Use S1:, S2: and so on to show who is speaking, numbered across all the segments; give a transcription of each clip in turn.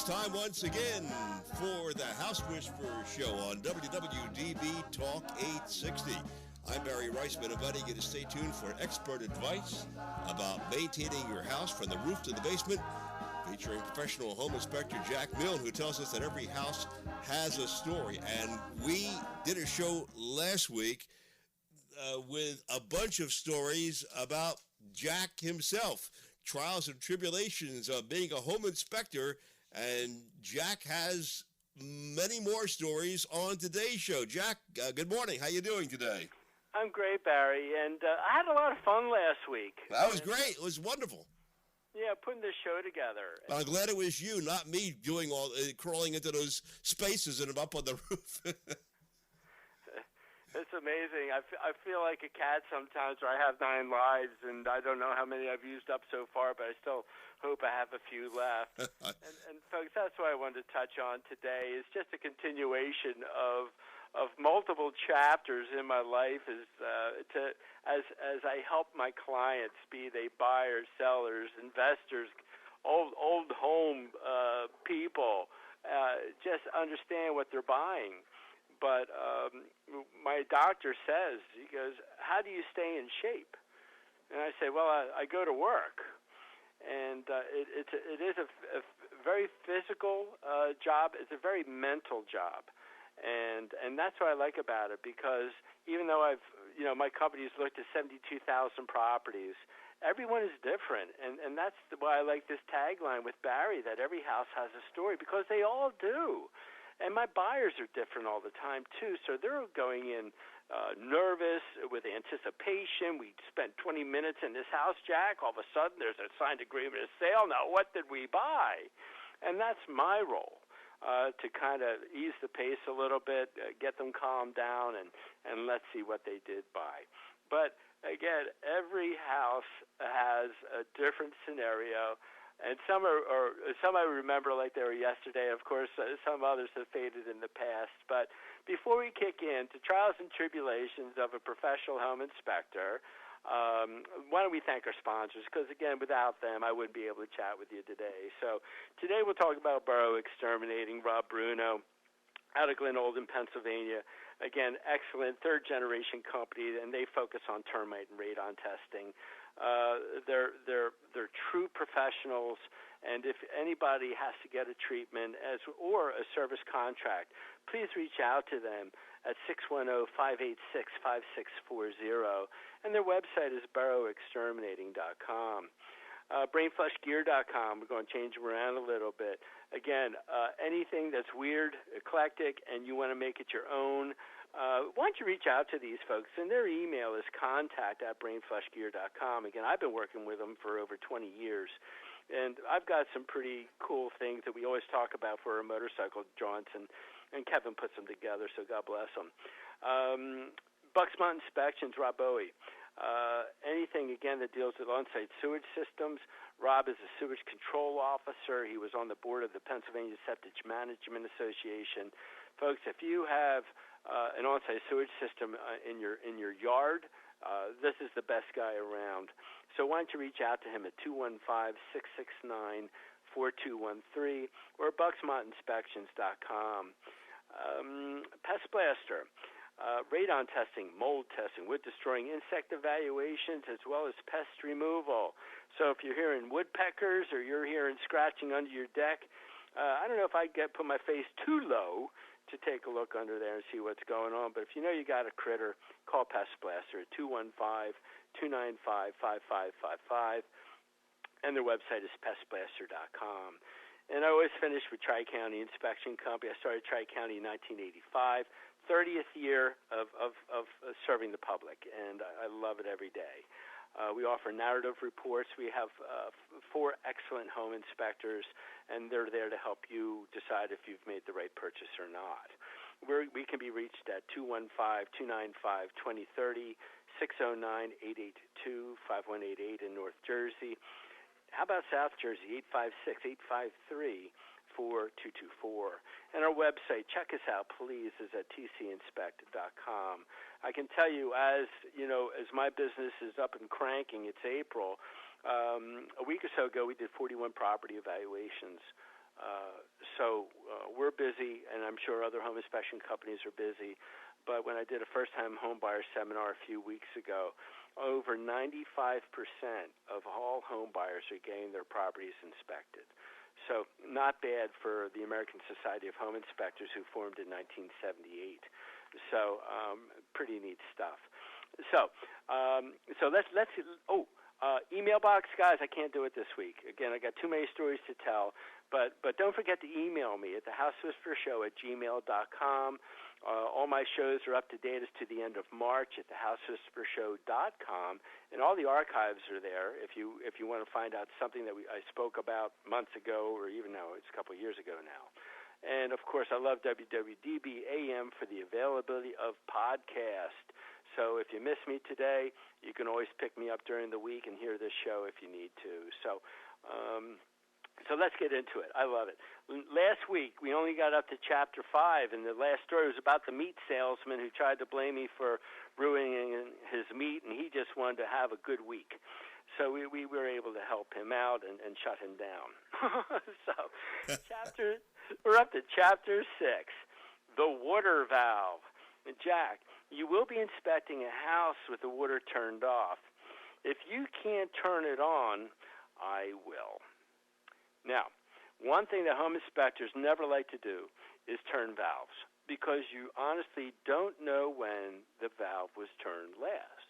S1: time once again for the House Whisperer Show on WWDB Talk 860. I'm Barry Reisman, inviting you to stay tuned for expert advice about maintaining your house from the roof to the basement, featuring professional home inspector Jack Milne, who tells us that every house has a story. And we did a show last week with a bunch of stories about Jack himself, trials and tribulations of being a home inspector, and Jack has many more stories on today's show. Jack, good morning. How you doing today?
S2: I'm great, Barry, and I had a lot of fun last week.
S1: That was great. It was wonderful.
S2: Yeah, putting this show together.
S1: I'm glad it was you, not me, doing all crawling into those spaces and up on the roof.
S2: It's amazing. I feel like a cat sometimes where I have 9 lives, and I don't know how many I've used up so far, but I still hope I have a few left. and folks, that's what I wanted to touch on today, is just a continuation of multiple chapters in my life as I help my clients, be they buyers, sellers, investors, old home people, just understand what they're buying. But my doctor says, he goes, how do you stay in shape? And I say, well, I go to work. And it is a very physical job. It's a very mental job. And that's what I like about it, because even though my company's looked at 72,000 properties, everyone is different. And that's why I like this tagline with Barry, that every house has a story, because they all do. And my buyers are different all the time, too, so they're going in nervous, with anticipation. We spent 20 minutes in this house, Jack. All of a sudden, there's a signed agreement of sale. Now, what did we buy? And that's my role, to kind of ease the pace a little bit, get them calmed down, and let's see what they did buy. But, again, every house has a different scenario. And some I remember like they were yesterday. Of course, some others have faded in the past. But before we kick into trials and tribulations of a professional home inspector, why don't we thank our sponsors? Because, again, without them, I wouldn't be able to chat with you today. So today we'll talk about Borough Exterminating, Rob Bruno, out of Glen Olden, Pennsylvania. Again, excellent third-generation company, and they focus on termite and radon testing. They're true professionals, and if anybody has to get a treatment or a service contract, please reach out to them at 610-586-5640, and their website is boroughexterminating.com. BrainFlushGear.com, we're going to change them around a little bit. Again, anything that's weird, eclectic, and you want to make it your own, why don't you reach out to these folks? And their email is contact@brainflushgear.com. Again, I've been working with them for over 20 years, and I've got some pretty cool things that we always talk about for our motorcycle jaunts, and Kevin puts them together, so God bless them. Bucksmont Inspections, Rob Bowie. Anything, again, that deals with on-site sewage systems. Rob is a sewage control officer. He was on the board of the Pennsylvania Septic Management Association. Folks, if you have an on-site sewage system in your yard, this is the best guy around. So why don't you reach out to him at 215-669-4213 or bucksmontinspections.com. Pest Blaster. Radon testing, mold testing, wood-destroying insect evaluations, as well as pest removal. So if you're hearing woodpeckers or you're hearing scratching under your deck, I don't know if I'd put my face too low to take a look under there and see what's going on. But if you know you got a critter, call Pest Blaster at 215-295-5555, and their website is pestblaster.com. And I always finish with Tri-County Inspection Company. I started Tri-County in 1985. 30th year of serving the public, and I love it every day. We offer narrative reports. We have 4 excellent home inspectors, and they're there to help you decide if you've made the right purchase or not. We can be reached at 215-295-2030, 609-882-5188 in North Jersey. How about South Jersey, 856-853-4224. And our website, check us out, please, is at tcinspect.com. I can tell you, as my business is up and cranking, it's April. A week or so ago, we did 41 property evaluations. We're busy, and I'm sure other home inspection companies are busy. But when I did a first-time home buyer seminar a few weeks ago, over 95% of all home buyers are getting their properties inspected. So not bad for the American Society of Home Inspectors, who formed in 1978. So pretty neat stuff. So let's email box, guys. I can't do it this week. Again, I got too many stories to tell. But don't forget to email me at thehousewhisperershow@gmail.com. All my shows are up to date as to the end of March at thehousewhisperershow.com, and all the archives are there if you want to find out something that I spoke about months ago, or even now it's a couple of years ago now. And of course, I love WWDB AM for the availability of podcast. So if you miss me today, you can always pick me up during the week and hear this show if you need to. So let's get into it. I love it. Last week, we only got up to Chapter 5, and the last story was about the meat salesman who tried to blame me for ruining his meat, and he just wanted to have a good week. So we were able to help him out and shut him down. We're up to Chapter 6, the water valve. Jack, you will be inspecting a house with the water turned off. If you can't turn it on, I will. Now, one thing that home inspectors never like to do is turn valves, because you honestly don't know when the valve was turned last.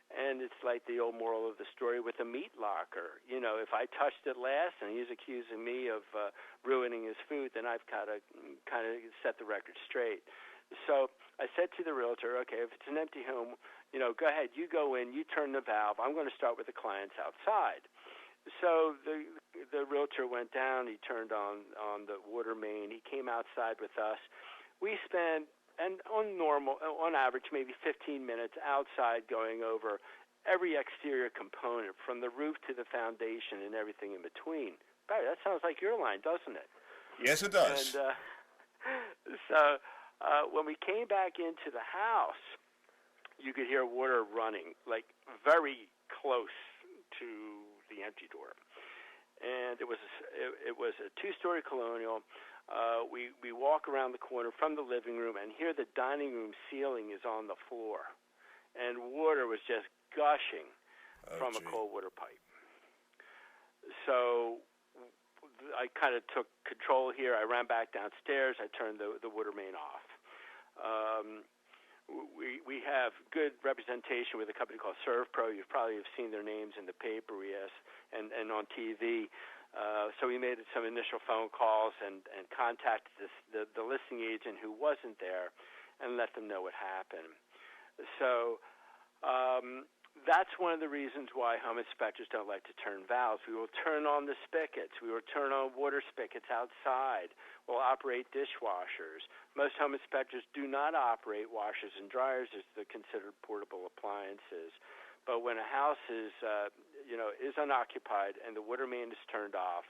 S2: And it's like the old moral of the story with the meat locker. You know, if I touched it last and he's accusing me of ruining his food, then I've got to kind of set the record straight. So I said to the realtor, okay, if it's an empty home, go ahead, you go in, you turn the valve. I'm going to start with the clients outside. So the realtor went down. He turned on the water main. He came outside with us. We spent, and on average, maybe 15 minutes outside going over every exterior component, from the roof to the foundation and everything in between. Barry, that sounds like your line, doesn't it?
S1: Yes, it does.
S2: And when we came back into the house, you could hear water running, like very close to the entry door, and it was a two-story colonial. We walk around the corner from the living room and hear the dining room ceiling is on the floor, and water was just gushing from a cold water pipe. So I kind of took control here. I ran back downstairs. I turned the water main off. We have good representation with a company called ServPro. You probably have seen their names in the paper, yes, and on TV. So we made some initial phone calls and contacted the listing agent who wasn't there and let them know what happened. So that's one of the reasons why home inspectors don't like to turn valves. We will turn on the spigots. We will turn on water spigots outside. We'll operate dishwashers. Most home inspectors do not operate washers and dryers as they're considered portable appliances. But when a house is unoccupied and the water main is turned off,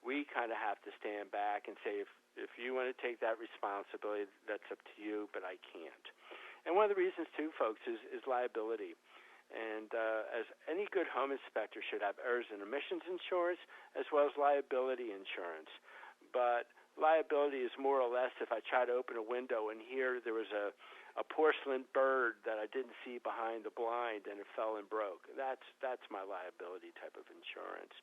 S2: we kind of have to stand back and say, if you want to take that responsibility, that's up to you, but I can't. And one of the reasons, too, folks, is liability. And as any good home inspector should have errors and omissions insurance as well as liability insurance. But liability is more or less if I try to open a window and here there was a porcelain bird that I didn't see behind the blind and it fell and broke. That's my liability type of insurance.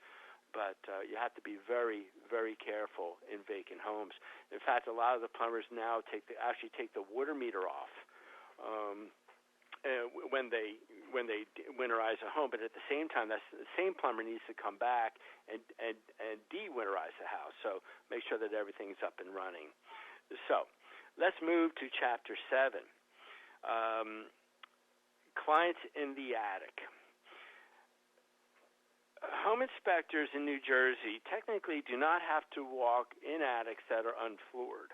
S2: But you have to be very, very careful in vacant homes. In fact, a lot of the plumbers now actually take the water meter off when they winterize a home, but at the same time, the same plumber needs to come back and de-winterize the house. So make sure that everything's up and running. So let's move to Chapter 7. Clients in the attic. Home inspectors in New Jersey technically do not have to walk in attics that are unfloored.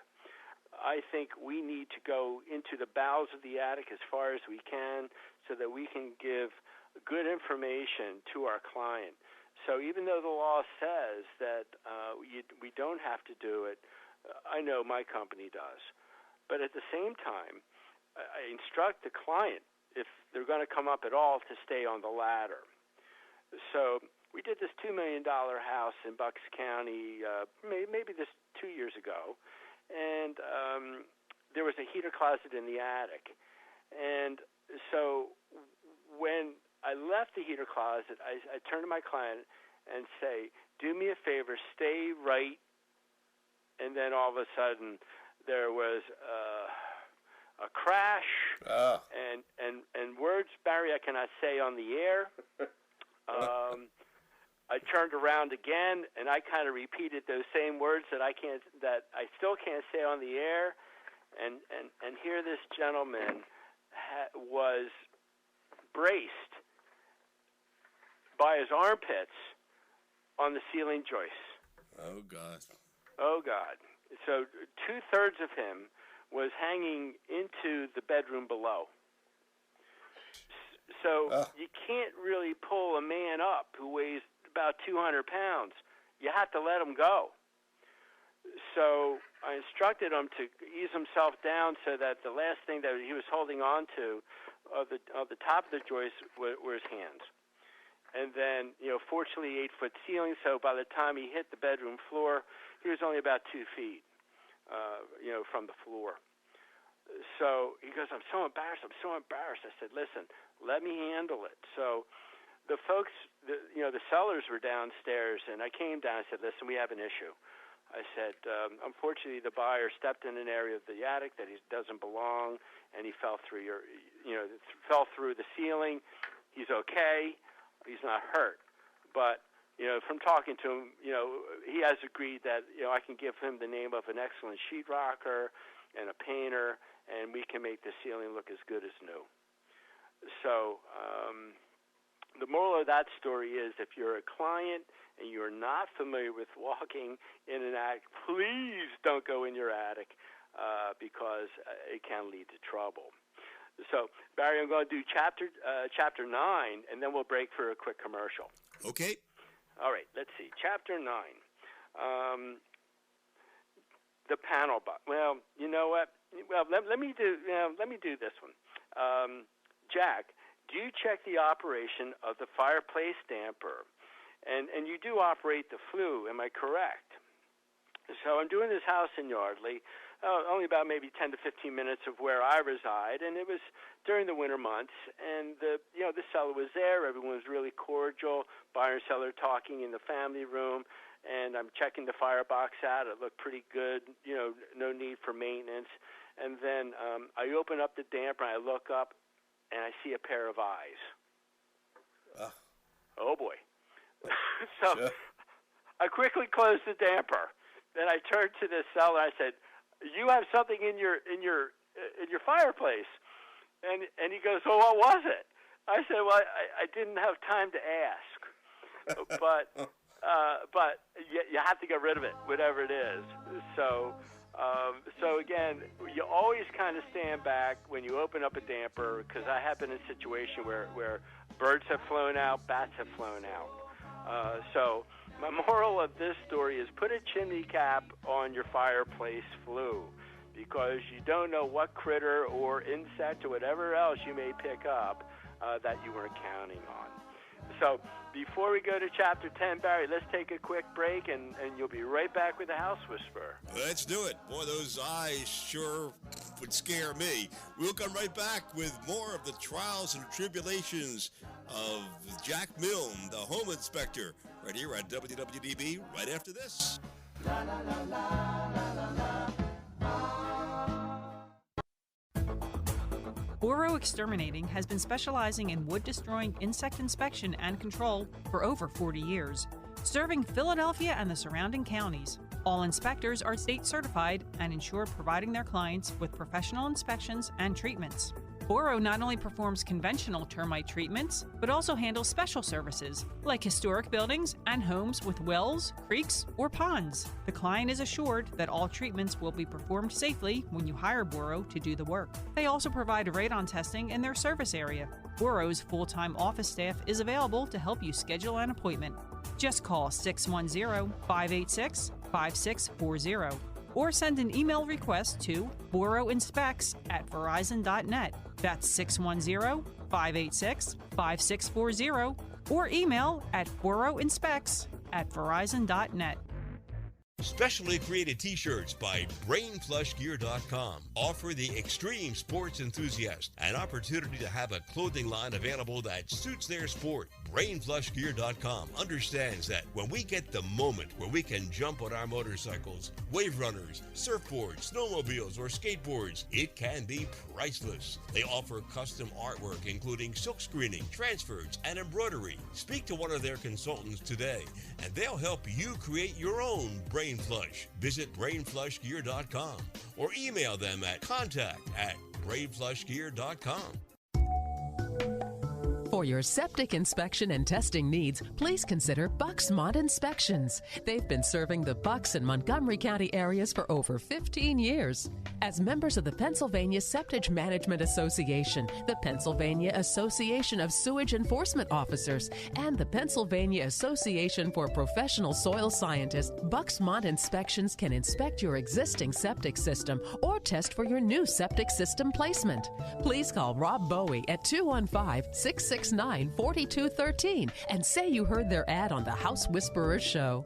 S2: I think we need to go into the bowels of the attic as far as we can so that we can give good information to our client. So even though the law says that we don't have to do it, I know my company does. But at the same time, I instruct the client, if they're going to come up at all, to stay on the ladder. So we did this $2 million house in Bucks County maybe this 2 years ago, and there was a heater closet in the attic. And so when I left the heater closet, I turned to my client and say, do me a favor, stay right. And then all of a sudden there was a crash and words, Barry, I cannot say on the air. I turned around again, and I kind of repeated those same words that I still can't say on the air. And here this gentleman was braced by his armpits on the ceiling joist.
S1: Oh, God.
S2: Oh, God. So 2/3 of him was hanging into the bedroom below. So you can't really pull a man up who weighs about 200 pounds. You have to let him go. So I instructed him to ease himself down so that the last thing that he was holding on to of the top of the joist were his hands. And then, fortunately, 8-foot ceiling, so by the time he hit the bedroom floor, he was only about 2 feet, from the floor. So he goes, I'm so embarrassed. I said, listen, let me handle it. So the folks, the sellers were downstairs, and I came down. I said, listen, we have an issue. I said, unfortunately, the buyer stepped in an area of the attic that he doesn't belong, and he fell through fell through the ceiling. He's okay. He's not hurt. But, from talking to him, he has agreed that, I can give him the name of an excellent sheetrocker and a painter, and we can make the ceiling look as good as new. So the moral of that story is if you're a client and you're not familiar with walking in an attic, please don't go in your attic because it can lead to trouble. So, Barry, I'm going to do chapter 9, and then we'll break for a quick commercial.
S1: Okay.
S2: All right, let's see. Chapter 9. The panel box. Well, you know what? Well, let me do this one. Jack, do you check the operation of the fireplace damper? And you do operate the flue, am I correct? So I'm doing this house in Yardley, only about maybe 10 to 15 minutes of where I reside, and it was during the winter months, and the seller was there. Everyone was really cordial, buyer and seller talking in the family room, and I'm checking the firebox out. It looked pretty good, no need for maintenance. And then I open up the damper, and I look up, and I see a pair of eyes. Oh, boy. So sure. I quickly closed the damper. Then I turned to the seller. I said, "You have something in your fireplace," and he goes, "Oh, what was it?" I said, "Well, I didn't have time to ask, but you have to get rid of it, whatever it is." So again, you always kind of stand back when you open up a damper, because I have been in a situation where birds have flown out, bats have flown out. So my moral of this story is put a chimney cap on your fireplace flue, because you don't know what critter or insect or whatever else you may pick up that you weren't counting on. So before we go to Chapter 10, Barry, let's take a quick break, and you'll be right back with the House Whisperer.
S1: Let's do it. Boy, those eyes sure would scare me. We'll come right back with more of the trials and tribulations of Jack Milne, the home inspector, right here at WWDB, right after this. La, la, la, la, la, la,
S3: Boro Exterminating has been specializing in wood-destroying insect inspection and control for over 40 years, serving Philadelphia and the surrounding counties. All inspectors are state certified and ensure providing their clients with professional inspections and treatments. Boro not only performs conventional termite treatments, but also handles special services like historic buildings and homes with wells, creeks, or ponds. The client is assured that all treatments will be performed safely when you hire Boro to do the work. They also provide radon testing in their service area. Boro's full-time office staff is available to help you schedule an appointment. Just call 610-586-5640 or send an email request to boroinspects@verizon.net. That's 610-586-5640 or email at foroinspects@verizon.net.
S1: Specially created t-shirts by BrainFlushGear.com offer the extreme sports enthusiast an opportunity to have a clothing line available that suits their sport. BrainFlushGear.com understands that when we get the moment where we can jump on our motorcycles, wave runners, surfboards, snowmobiles, or skateboards, it can be priceless. They offer custom artwork including silk screening, transfers, and embroidery. Speak to one of their consultants today and they'll help you create your own Brain Flush. Visit BrainFlushGear.com or email them at contact@BrainFlushGear.com.
S4: For your septic inspection and testing needs, please consider Bucksmont Inspections. They've been serving the Bucks and Montgomery County areas for over 15 years. As members of the Pennsylvania Septic Management Association, the Pennsylvania Association of Sewage Enforcement Officers, and the Pennsylvania Association for Professional Soil Scientists, Bucksmont Inspections can inspect your existing septic system or test for your new septic system placement. Please call Rob Bowie at 215-669-4213 and say you heard their ad on the House Whisperers show.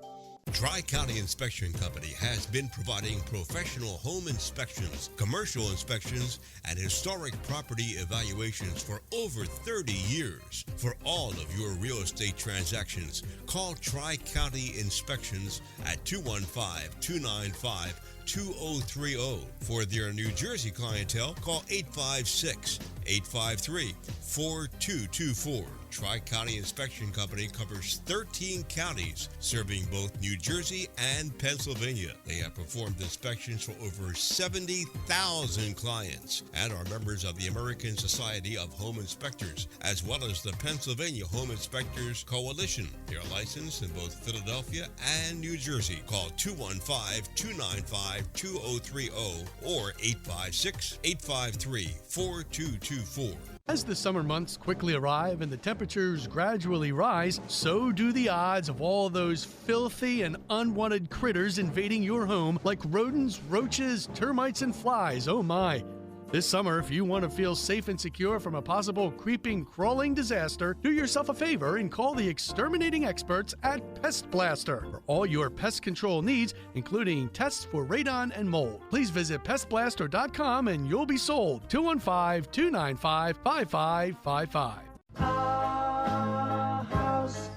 S1: Tri-County Inspection Company has been providing professional home inspections, commercial inspections, and historic property evaluations for over 30 years. For all of your real estate transactions, call Tri-County Inspections at 215-295-2030. For their New Jersey clientele, call 856-853-4224. Tri-County Inspection Company covers 13 counties, serving both New Jersey and Pennsylvania. They have performed inspections for over 70,000 clients and are members of the American Society of Home Inspectors, as well as the Pennsylvania Home Inspectors Coalition. They are licensed in both Philadelphia and New Jersey. Call 215-295-2030 or 856-853-4224.
S5: As the summer months quickly arrive and the temperatures gradually rise, so do the odds of all those filthy and unwanted critters invading your home like rodents, roaches, termites, and flies. Oh my! This summer, if you want to feel safe and secure from a possible creeping, crawling disaster, do yourself a favor and call the exterminating experts at Pest Blaster for all your pest control needs, including tests for radon and mold. Please visit pestblaster.com and you'll be sold. 215-295-5555.
S6: Our house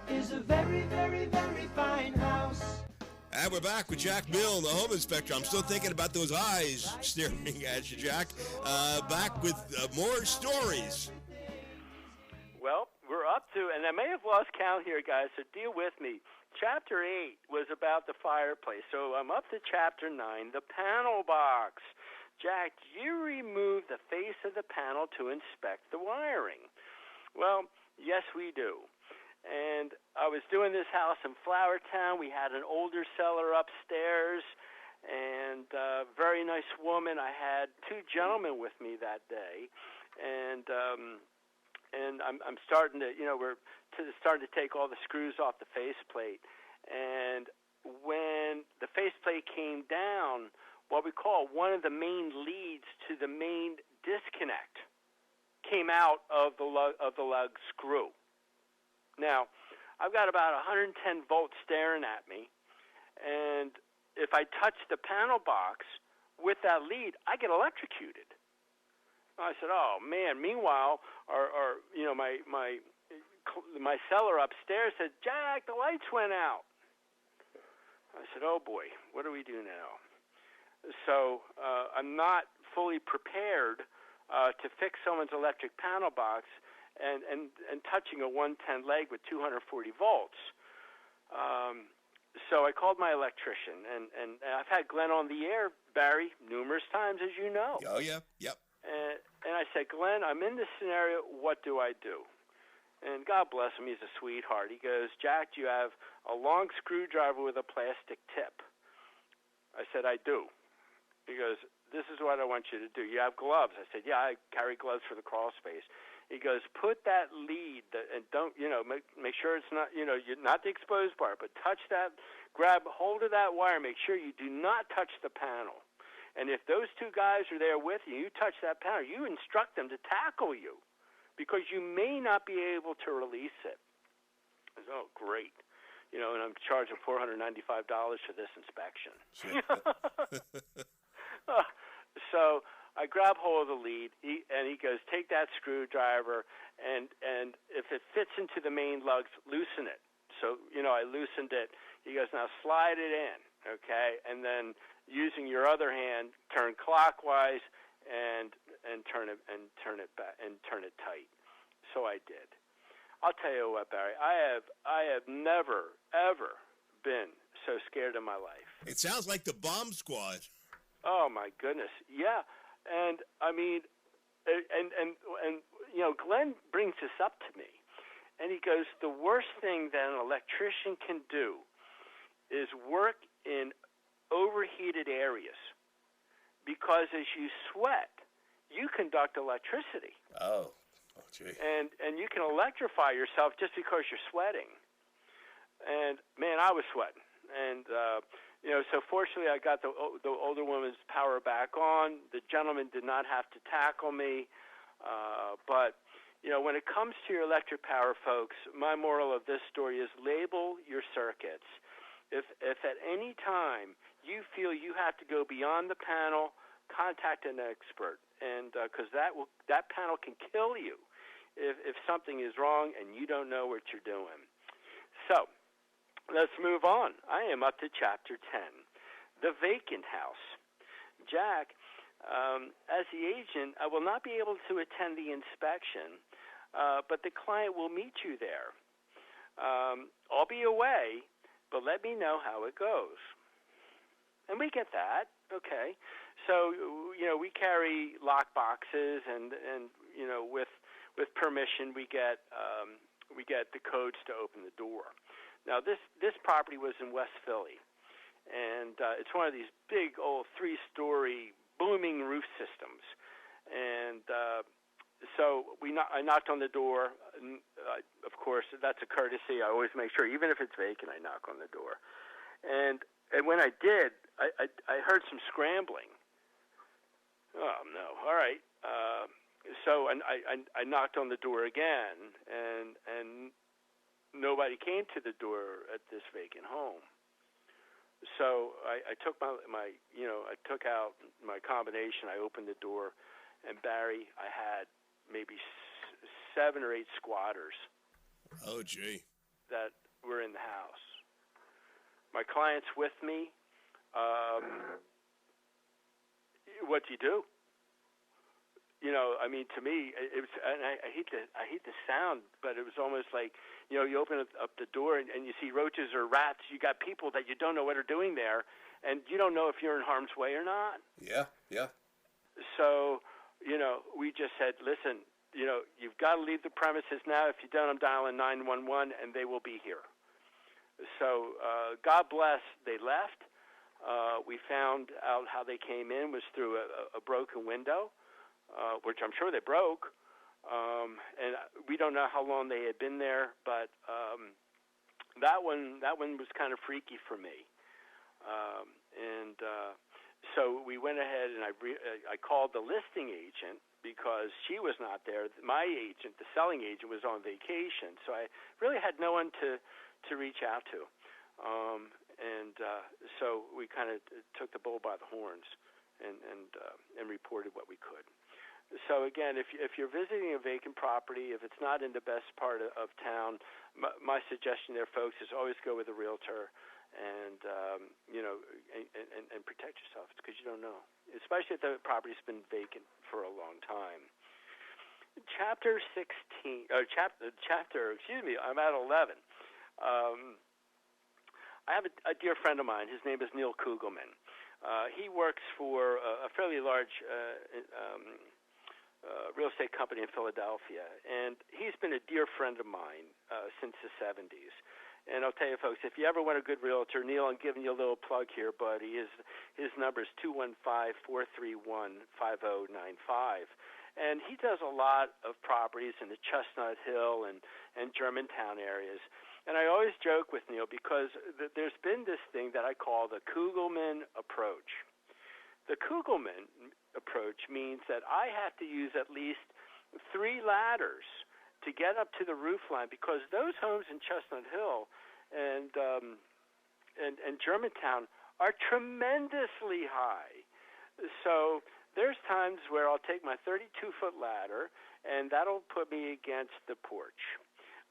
S6: is a very, very, very fine house.
S1: And we're back with Jack Milne, the home inspector. I'm still thinking about those eyes staring at you, Jack. Back with more stories.
S2: Well, we're up to, and I may have lost count here, guys, so deal with me. Chapter 8 was about the fireplace, so I'm up to Chapter 9, the panel box. Jack, you remove the face of the panel to inspect the wiring. Well, yes, we do. And I was doing this house in Flowertown. We had an older cellar upstairs, and a very nice woman. I had two gentlemen with me that day, and I'm starting to, we're starting to take all the screws off the faceplate. And when the faceplate came down, what we call one of the main leads to the main disconnect came out of the lug screw. Now, I've got about 110 volts staring at me, and if I touch the panel box with that lead, I get electrocuted. I said, "Oh man!" Meanwhile, my cellar upstairs said, "Jack, the lights went out." I said, "Oh boy, what do we do now?" So I'm not fully prepared to fix someone's electric panel box. And touching a 110 leg with 240 volts. So I called my electrician, and I've had Glenn on the air, Barry, numerous times, as you know.
S1: Oh, yeah, yep.
S2: And I said, "Glenn, I'm in this scenario. What do I do?" And God bless him, he's a sweetheart. He goes, "Jack, you have a long screwdriver with a plastic tip." I said, "I do." He goes, "This is what I want you to do. You have gloves?" I said, "Yeah, I carry gloves for the crawl space." He goes, "Put that lead, and don't, make sure it's not, you're not the exposed part, but touch that, grab hold of that wire, make sure you do not touch the panel. And if those two guys are there with you, you touch that panel, you instruct them to tackle you. because you may not be able to release it. I said, oh, great. And I'm charging $495 for this inspection. So I grab hold of the lead, and he goes, take that screwdriver, and if it fits into the main lugs, loosen it. So, I loosened it. He goes, now slide it in, okay? And then using your other hand, turn clockwise and turn it back and turn it tight. So I did. I'll tell you what, Barry, I have never, ever been so scared in my life.
S1: It sounds like the bomb squad.
S2: Oh, my goodness. Yeah. And, I mean, and Glenn brings this up to me. And he goes, the worst thing that an electrician can do is work in overheated areas. Because as you sweat, you conduct electricity.
S1: Oh, gee.
S2: And you can electrify yourself just because you're sweating. And, man, I was sweating. And, so fortunately I got the older woman's power back on. The gentleman did not have to tackle me. But, when it comes to your electric power, folks, my moral of this story is label your circuits. If at any time you feel you have to go beyond the panel, contact an expert. And because that panel can kill you if something is wrong and you don't know what you're doing. So let's move on. I am up to Chapter 10, the vacant house. Jack, as the agent, I will not be able to attend the inspection, but the client will meet you there. I'll be away, but let me know how it goes. And we get that, okay. So, we carry lock boxes and with permission, we get the codes to open the door. Now, this property was in West Philly, and it's one of these big old 3-story booming roof systems. And so I knocked on the door. Of course, that's a courtesy. I always make sure, even if it's vacant, I knock on the door. And when I did, I heard some scrambling. Oh no! All right. So I knocked on the door again, and nobody came to the door at this vacant home. So I took I took out my combination. I opened the door, and Barry, I had maybe 7 or 8 squatters.
S1: Oh, gee. That
S2: were in the house. My client's with me. What do you do? To me, it was, and I hate the sound, but it was almost like, you open up the door and you see roaches or rats. You got people that you don't know what are doing there, and you don't know if you're in harm's way or not.
S1: Yeah.
S2: So, we just said, listen, you've got to leave the premises now. If you don't, I'm dialing 911, and they will be here. So, God bless, they left. We found out how they came in was through a broken window, which I'm sure they broke. And we don't know how long they had been there, but that one was kind of freaky for me. So we went ahead and I called the listing agent because she was not there. My agent, the selling agent, was on vacation, so I really had no one to reach out to. So we kind of took the bull by the horns and reported what we could. So again, if you're visiting a vacant property, if it's not in the best part of town, my suggestion there, folks, is always go with a realtor and protect yourself because you don't know, especially if the property's been vacant for a long time. Chapter 16, or chapter, excuse me, I'm at 11. I have a dear friend of mine. His name is Neil Kugelman. He works for a fairly large real estate company in Philadelphia, and he's been a dear friend of mine since the 70s. And I'll tell you, folks, if you ever want a good realtor, Neil, I'm giving you a little plug here, buddy. His number is 215-431-5095. And he does a lot of properties in the Chestnut Hill and Germantown areas. And I always joke with Neil because there's been this thing that I call the Kugelman approach. The Kugelman approach means that I have to use at least 3 ladders to get up to the roof line, because those homes in Chestnut Hill and Germantown are tremendously high. So there's times where I'll take my 32-foot ladder, and that'll put me against the porch.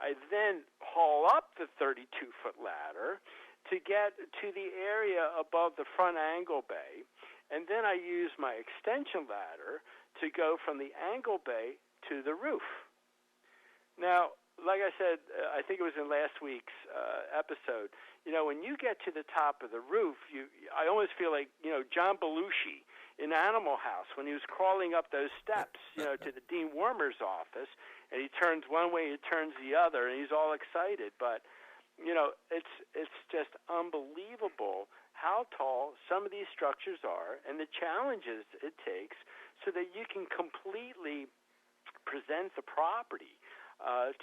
S2: I then haul up the 32-foot ladder to get to the area above the front angle bay, and then I use my extension ladder to go from the angle bay to the roof. Now, like I said, I think it was in last week's episode, when you get to the top of the roof, I almost feel like, John Belushi in Animal House when he was crawling up those steps, to the Dean Warmer's office, and he turns one way, he turns the other, and he's all excited. But, it's just unbelievable how tall some of these structures are and the challenges it takes so that you can completely present the property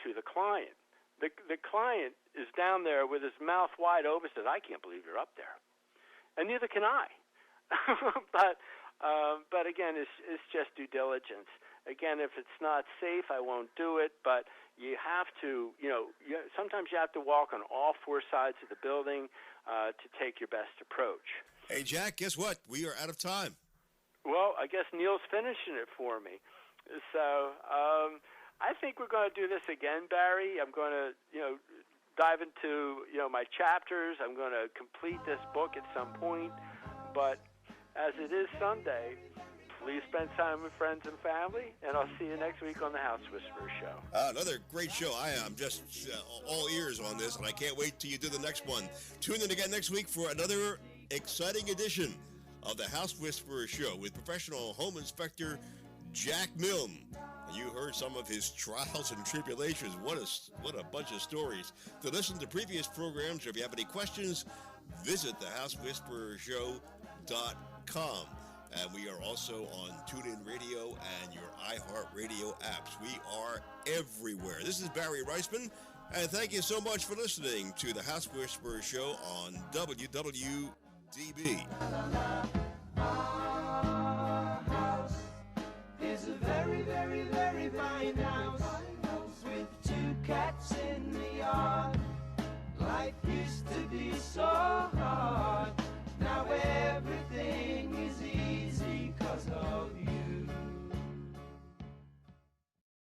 S2: to the client. The client is down there with his mouth wide open, says, "I can't believe you're up there," and neither can I. But again, it's just due diligence. Again, if it's not safe, I won't do it. But you have to, sometimes you have to walk on all 4 sides of the building to take your best approach.
S1: Hey, Jack, guess what? We are out of time.
S2: Well, I guess Neil's finishing it for me. So I think we're going to do this again, Barry. I'm going to, dive into, my chapters. I'm going to complete this book at some point. But as it is Sunday, please spend time with friends and family, and I'll see you next week on the House Whisperer Show.
S1: Another great show. I am just all ears on this, and I can't wait till you do the next one. Tune in again next week for another exciting edition of the House Whisperer Show with professional home inspector Jack Milne. You heard some of his trials and tribulations. What a bunch of stories. To listen to previous programs, or if you have any questions, visit thehousewhisperershow.com. And we are also on TuneIn Radio and your iHeartRadio apps. We are everywhere. This is Barry Reisman, and thank you so much for listening to the House Whisperer Show on WWDB.